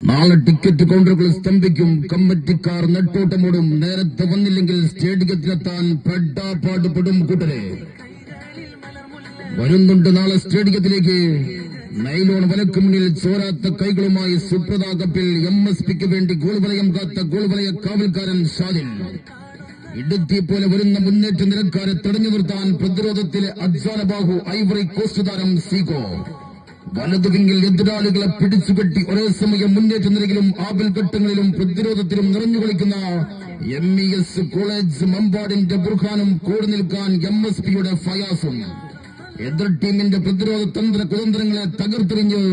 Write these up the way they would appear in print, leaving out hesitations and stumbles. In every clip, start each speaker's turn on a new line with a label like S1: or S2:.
S1: നാളെ ടിക്കറ്റ് കൗണ്ടറുകൾ സ്തംഭിക്കും. കമ്മിറ്റിക്കാർ നെട്ടോട്ടമോടും. നേരത്തെ വന്നില്ലെങ്കിൽ സ്റ്റേഡിയത്തിലെത്താൻ പെടാപ്പാടുപെടും കൂട്ടരെ. വരുന്നുണ്ട് നാളെ സ്റ്റേഡിയത്തിലേക്ക്. നൈലോൺ വലക്ക് മുന്നിൽ ചോരാത്ത കൈകളുമായി സുപ്രത കപ്പിൽ MSPക്ക് വേണ്ടി ഗോൾ വലയം കാത്ത ഗോൾ വലയ കാവൽക്കാരൻ ഷാദിൽ. ഇടുത്തി പോലെ വരുന്ന മുന്നേറ്റ നിരക്കാരെ തടഞ്ഞു നിർത്താൻ പ്രതിരോധത്തിലെ അജ്വാലബാഹു ഐവറി കോസ്റ്റ് താരം സീഗോ. വലതുവിങ്ങിൽ എതിരാളികളെ പിടിച്ചുകെട്ടി ഒരേ സമയം മുന്നേറ്റ നിരയിലും ആപൽഘട്ടങ്ങളിലും പ്രതിരോധത്തിലും നിറഞ്ഞു കളിക്കുന്ന MES കോളേജ് മമ്പാടിന്റെ ബുർഖാനും കൂടി നിൽക്കാൻ MSPയുടെ ഫയാസും. എതിർ ടീമിന്റെ പ്രതിരോധ തന്ത്ര കുതന്ത്രങ്ങളെ തകർത്തെറിഞ്ഞ്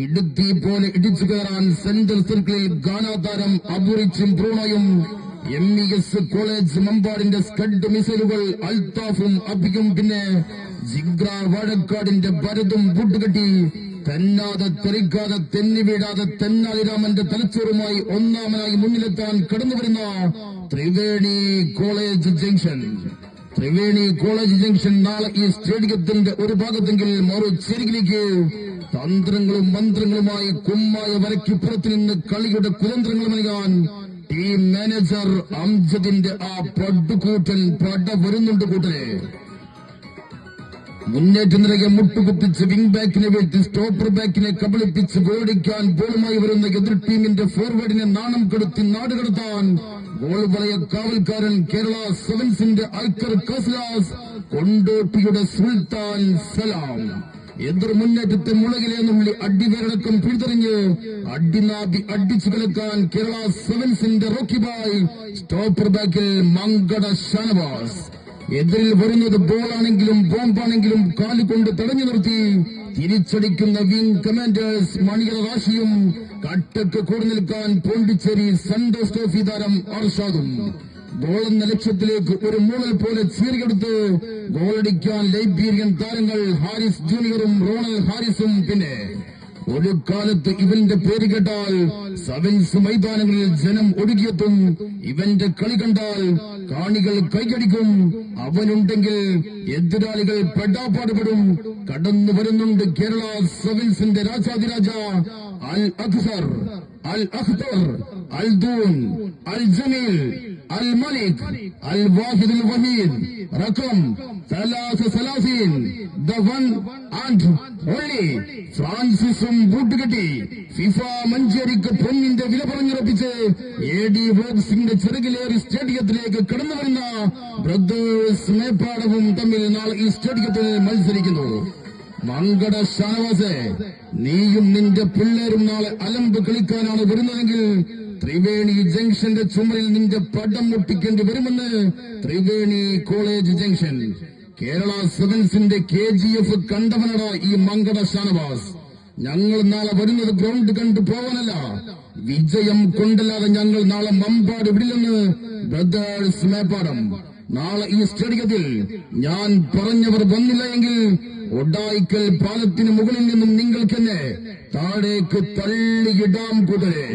S1: ഇടുത്തി പോലെ ഇടിച്ചു കയറാൻ സെൻട്രൽ സർക്കിളിൽ ഗാനാ താരം അബുറിച്ചും ബ്രൂണോയും MES കോളേജ് മമ്പാടിന്റെ സ്കഡ് മിസൈലുകൾ അൽത്താഫും അബിയും പിന്നെ ജിഗ്ര വാഴക്കാടിന്റെ ഭരതും ബുട്ടുകെട്ടി തെന്നാതെ തെറിക്കാതെ തെന്നി വീഴാതെ തെന്നാലിരാമന്റെ തലച്ചോറുമായി ഒന്നാമനായി മുന്നിലെത്താൻ കടന്നുവരുന്ന Triveni college junction. Triveni college junction നാളെ ഈ സ്റ്റേഡിയത്തിന്റെ ഒരു ഭാഗത്തെങ്കിൽ മറുചേരിയിലേക്ക് തന്ത്രങ്ങളും മന്ത്രങ്ങളുമായി കുമ്മായ വരയ്ക്കുപ്പുറത്ത് നിന്ന് കളിയുടെ കുതന്ത്രങ്ങൾ നൽകാൻ ടീം മാനേജർ അംജദിന്റെ ആ പടുകൂറ്റൻ പട വരുന്നുണ്ട് കൂട്ടരെ. മുന്നേറ്റ നിരയെ മുട്ടുകുത്തിച്ച് വിംഗ് ബാക്കിനെ വീഴ്ത്തി സ്റ്റോപ്പർ ബാക്കിനെ കബളിപ്പിച്ച് ഗോളടിക്കാൻ ബോളുമായി വരുന്ന എതിർ ടീമിന്റെ ഫോർവേഡിനെ നാണം കെടുത്തി നാടുകടത്താൻ ഗോൾ വലയ കാവൽക്കാരൻ കേരള സെവൻസിന്റെ ഐക്കർ കസ്ലാസ് കൊണ്ടോട്ടിയുടെ സുൽത്താൻ സലാം. എതിർ മുന്നേറ്റത്തെ മുളകിലെ നുള്ളി അടിവേരടക്കം പിഴുതെറിഞ്ഞ് അടിനാബി അടിച്ചു കലക്കാൻ കേരള സെവൻസിന്റെ റോക്കി ബായ് സ്റ്റോപ്പർ ബാക്കിൽ മങ്കട ഷാനവാസ്. എതിരിൽ വരുന്നത് ബോളാണെങ്കിലും ബോംബാണെങ്കിലും കാലുകൊണ്ട് തടഞ്ഞു നിർത്തി തിരിച്ചടിക്കുന്ന വിംഗ് കമാൻഡേഴ്സ് മണിയറ റാഷിയും കട്ടക്ക് കൂടി നിൽക്കാൻ പോണ്ടിച്ചേരി സന്തോഷ് ട്രോഫി താരം അർഷാദും. ഗോളെന്ന ലക്ഷ്യത്തിലേക്ക് ഒരു മൂളൽ പോലെ ചീറിയെടുത്ത് ഗോളടിക്കാൻ ലൈബീരിയൻ താരങ്ങൾ ഹാരിസ് ജൂനിയറും റോണൽ ഹാരിസും. പിന്നെ ഒരു കാലത്ത് ഇവന്റെ പേര് കേട്ടാൽ സെവൻസ് മൈതാനങ്ങളിൽ ജനം ഒഴുകിയെത്തും. ഇവന്റെ കളി കണ്ടാൽ കാണികൾ കൈയടിക്കും. അവനുണ്ടെങ്കിൽ എതിരാളികൾ പെടാപ്പാടുപെടും. കടന്നു വരുന്നുണ്ട് കേരള സെവൻസിന്റെ രാജാതിരാജ അൽ അഖ്സർ, അൽ അഖ്തർ, അൽ ദൂൻ, അൽ ജമീൽ, അൽ മലിക്, അൽ വാഹിദ് അൽ വഹീദ്, റഖം 33, the one and only ഫ്രാൻസിസും ബൂട്ടുകെട്ടി ഫിഫ മഞ്ചേരിക്ക് പൊന്നിന്റെ വില പറഞ്ഞുറപ്പിച്ച് AD ബോക്സിന്റെ ചെറുകിലേറി സ്റ്റേഡിയത്തിലേക്ക് കടന്നുവരുന്ന ബ്രദേഴ്സ് മേപ്പാടവും തമ്മിൽ നാളെ ഈ സ്റ്റേഡിയത്തിൽ മത്സരിക്കുന്നു. മങ്കട ഷാനവാസെ, നീയും നിന്റെ പിള്ളേരും നാളെ അലമ്പ് കളിക്കാനാണ് വരുന്നതെങ്കിൽ ത്രിവേണി ജംഗ്ഷന്റെ ചുമരിൽ നിന്റെ പടം മുട്ടിക്കേണ്ടി വരുമെന്ന് ത്രിവേണി കോളേജ് ജംഗ്ഷൻ. കേരള സെവൻസിന്റെ KGF കണ്ടവനട ഈ മങ്കട ഷാനവാസ്. ഞങ്ങൾ നാളെ വരുന്നത് ഗ്രൗണ്ട് കണ്ടു പോവാനല്ല, വിജയം കൊണ്ടല്ലാതെ ഞങ്ങൾ നാളെ മമ്പാട് വിടില്ലെന്ന് ബ്രദേഴ്സ് മേപ്പാടം. നാളെ ഈ സ്റ്റേഡിയത്തിൽ ഞാൻ പറഞ്ഞവർ വന്നില്ല എങ്കിൽ ഒഡായിക്കൽ പാലത്തിന് മുകളിൽ നിന്നും നിങ്ങൾക്കെന്നെ താഴേക്ക് തള്ളിയിടാം കൂട്ടരെ.